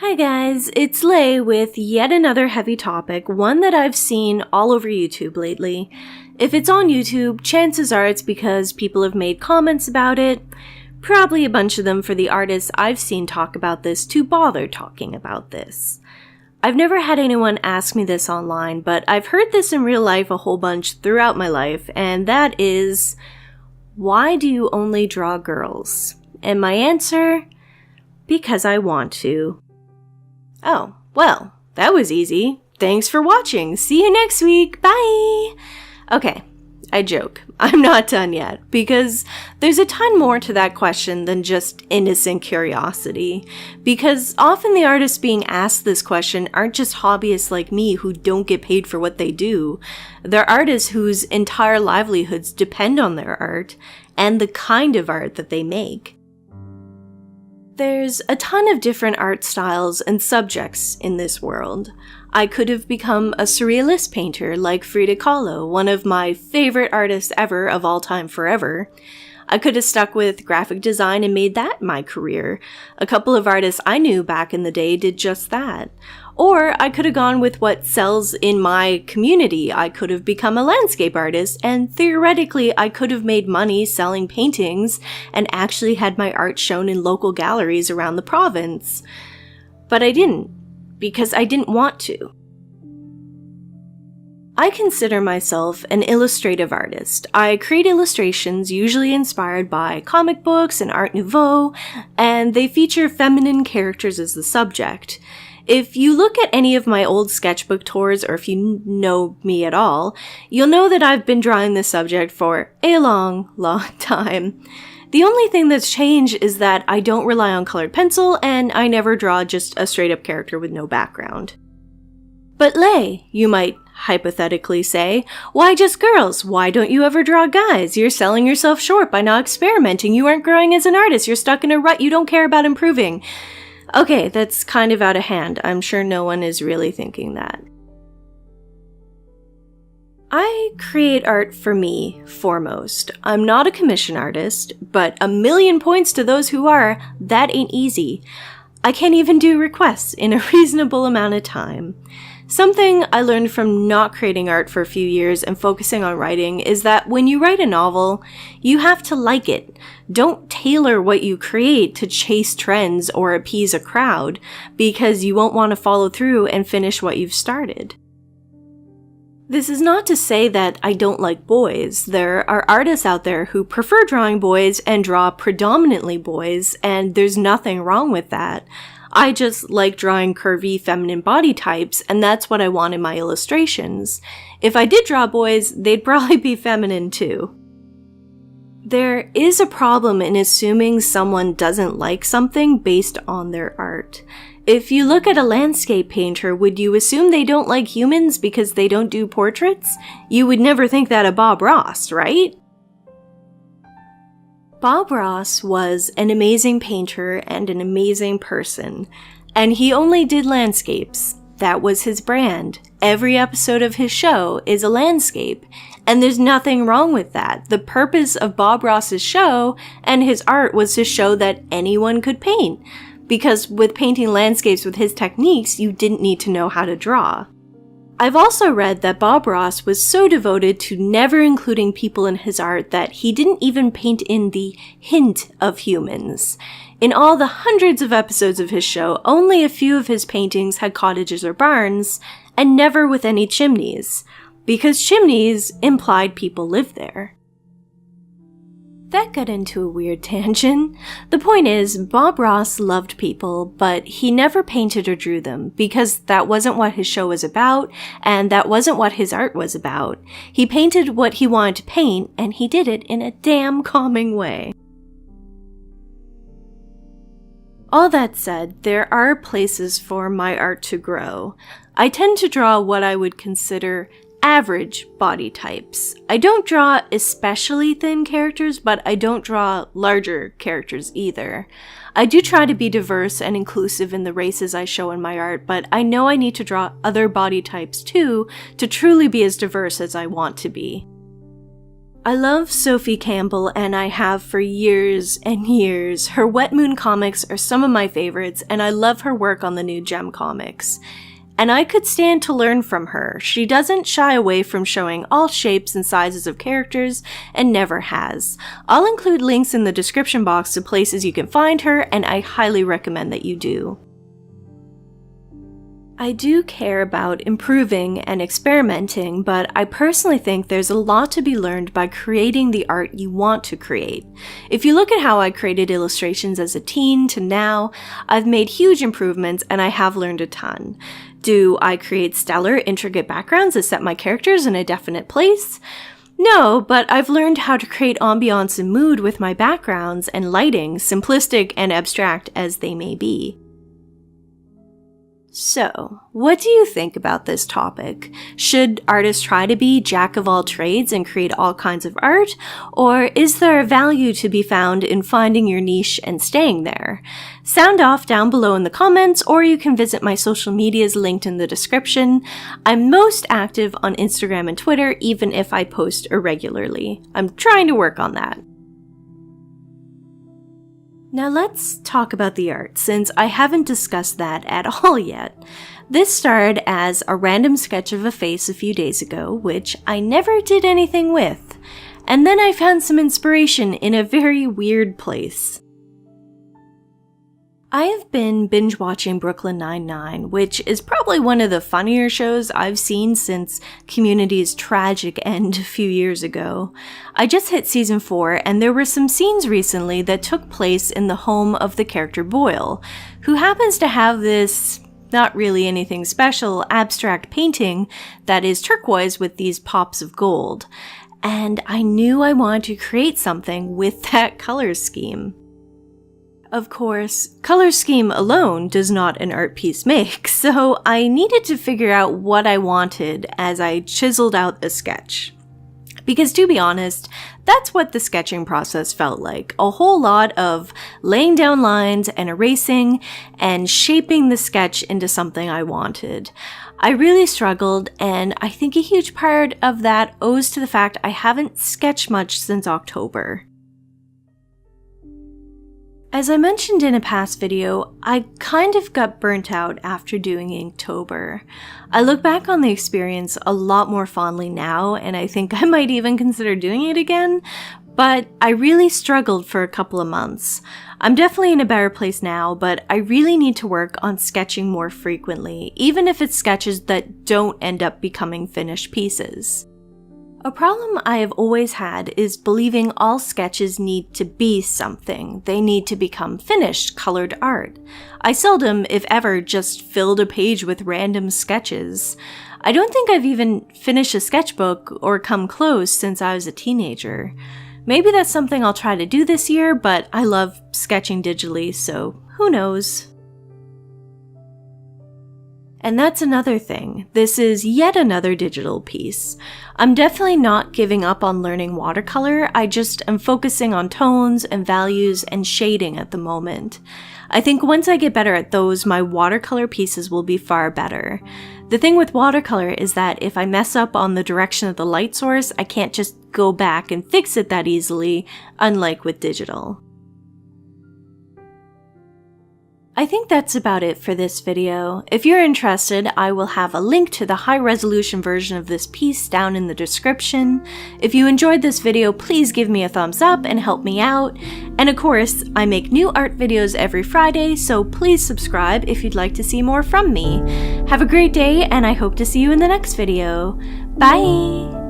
Hi guys, it's Lay with yet another heavy topic, one that I've seen all over YouTube lately. If it's on YouTube, chances are it's because people have made comments about it. Probably a bunch of them for the artists I've seen talk about this to bother talking about this. I've never had anyone ask me this online, but I've heard this in real life a whole bunch throughout my life, and that is, why do you only draw girls? And my answer? Because I want to. Oh, well, that was easy. Thanks for watching. See you next week. Bye! Okay, I joke. I'm not done yet, because there's a ton more to that question than just innocent curiosity. Because often the artists being asked this question aren't just hobbyists like me who don't get paid for what they do. They're artists whose entire livelihoods depend on their art, and the kind of art that they make. There's a ton of different art styles and subjects in this world. I could have become a surrealist painter like Frida Kahlo, one of my favorite artists ever of all time forever. I could have stuck with graphic design and made that my career. A couple of artists I knew back in the day did just that. Or I could have gone with what sells in my community. I could have become a landscape artist, and theoretically I could have made money selling paintings and actually had my art shown in local galleries around the province. But I didn't, because I didn't want to. I consider myself an illustrative artist. I create illustrations usually inspired by comic books and Art Nouveau, and they feature feminine characters as the subject. If you look at any of my old sketchbook tours, or if you know me at all, you'll know that I've been drawing this subject for a long, long time. The only thing that's changed is that I don't rely on colored pencil, and I never draw just a straight-up character with no background. But Lay, you might hypothetically say, why just girls? Why don't you ever draw guys? You're selling yourself short by not experimenting. You aren't growing as an artist. You're stuck in a rut. You don't care about improving. Okay, that's kind of out of hand. I'm sure no one is really thinking that. I create art for me, foremost. I'm not a commission artist, but a million points to those who are. That ain't easy. I can't even do requests in a reasonable amount of time. Something I learned from not creating art for a few years and focusing on writing is that when you write a novel, you have to like it. Don't tailor what you create to chase trends or appease a crowd, because you won't want to follow through and finish what you've started. This is not to say that I don't like boys. There are artists out there who prefer drawing boys and draw predominantly boys, and there's nothing wrong with that. I just like drawing curvy feminine body types, and that's what I want in my illustrations. If I did draw boys, they'd probably be feminine too. There is a problem in assuming someone doesn't like something based on their art. If you look at a landscape painter, would you assume they don't like humans because they don't do portraits? You would never think that of Bob Ross, right? Bob Ross was an amazing painter and an amazing person, and he only did landscapes. That was his brand. Every episode of his show is a landscape, and there's nothing wrong with that. The purpose of Bob Ross's show and his art was to show that anyone could paint, because with painting landscapes with his techniques, you didn't need to know how to draw. I've also read that Bob Ross was so devoted to never including people in his art that he didn't even paint in the hint of humans. In all the hundreds of episodes of his show, only a few of his paintings had cottages or barns, and never with any chimneys, because chimneys implied people lived there. That got into a weird tangent. The point is, Bob Ross loved people, but he never painted or drew them, because that wasn't what his show was about, and that wasn't what his art was about. He painted what he wanted to paint, and he did it in a damn calming way. All that said, there are places for my art to grow. I tend to draw what I would consider average body types. I don't draw especially thin characters, but I don't draw larger characters either. I do try to be diverse and inclusive in the races I show in my art, but I know I need to draw other body types too to truly be as diverse as I want to be. I love Sophie Campbell, and I have for years and years. Her Wet Moon comics are some of my favorites, and I love her work on the new Gem comics. And I could stand to learn from her. She doesn't shy away from showing all shapes and sizes of characters, and never has. I'll include links in the description box to places you can find her, and I highly recommend that you do. I do care about improving and experimenting, but I personally think there's a lot to be learned by creating the art you want to create. If you look at how I created illustrations as a teen to now, I've made huge improvements and I have learned a ton. Do I create stellar, intricate backgrounds that set my characters in a definite place? No, but I've learned how to create ambiance and mood with my backgrounds and lighting, simplistic and abstract as they may be. So, what do you think about this topic? Should artists try to be jack of all trades and create all kinds of art? Or is there a value to be found in finding your niche and staying there? Sound off down below in the comments, or you can visit my social medias linked in the description. I'm most active on Instagram and Twitter, even if I post irregularly. I'm trying to work on that. Now let's talk about the art, since I haven't discussed that at all yet. This started as a random sketch of a face a few days ago, which I never did anything with. And then I found some inspiration in a very weird place. I have been binge-watching Brooklyn Nine-Nine, which is probably one of the funnier shows I've seen since Community's tragic end a few years ago. I just hit season 4, and there were some scenes recently that took place in the home of the character Boyle, who happens to have this, not really anything special, abstract painting that is turquoise with these pops of gold. And I knew I wanted to create something with that color scheme. Of course, color scheme alone does not an art piece make, so I needed to figure out what I wanted as I chiseled out the sketch. Because to be honest, that's what the sketching process felt like. A whole lot of laying down lines and erasing and shaping the sketch into something I wanted. I really struggled, and I think a huge part of that owes to the fact I haven't sketched much since October. As I mentioned in a past video, I kind of got burnt out after doing Inktober. I look back on the experience a lot more fondly now, and I think I might even consider doing it again, but I really struggled for a couple of months. I'm definitely in a better place now, but I really need to work on sketching more frequently, even if it's sketches that don't end up becoming finished pieces. A problem I have always had is believing all sketches need to be something. They need to become finished, colored art. I seldom, if ever, just filled a page with random sketches. I don't think I've even finished a sketchbook or come close since I was a teenager. Maybe that's something I'll try to do this year, but I love sketching digitally, so who knows? And that's another thing. This is yet another digital piece. I'm definitely not giving up on learning watercolor, I just am focusing on tones and values and shading at the moment. I think once I get better at those, my watercolor pieces will be far better. The thing with watercolor is that if I mess up on the direction of the light source, I can't just go back and fix it that easily, unlike with digital. I think that's about it for this video. If you're interested, I will have a link to the high-resolution version of this piece down in the description. If you enjoyed this video, please give me a thumbs up and help me out. And of course, I make new art videos every Friday, so please subscribe if you'd like to see more from me. Have a great day, and I hope to see you in the next video. Bye!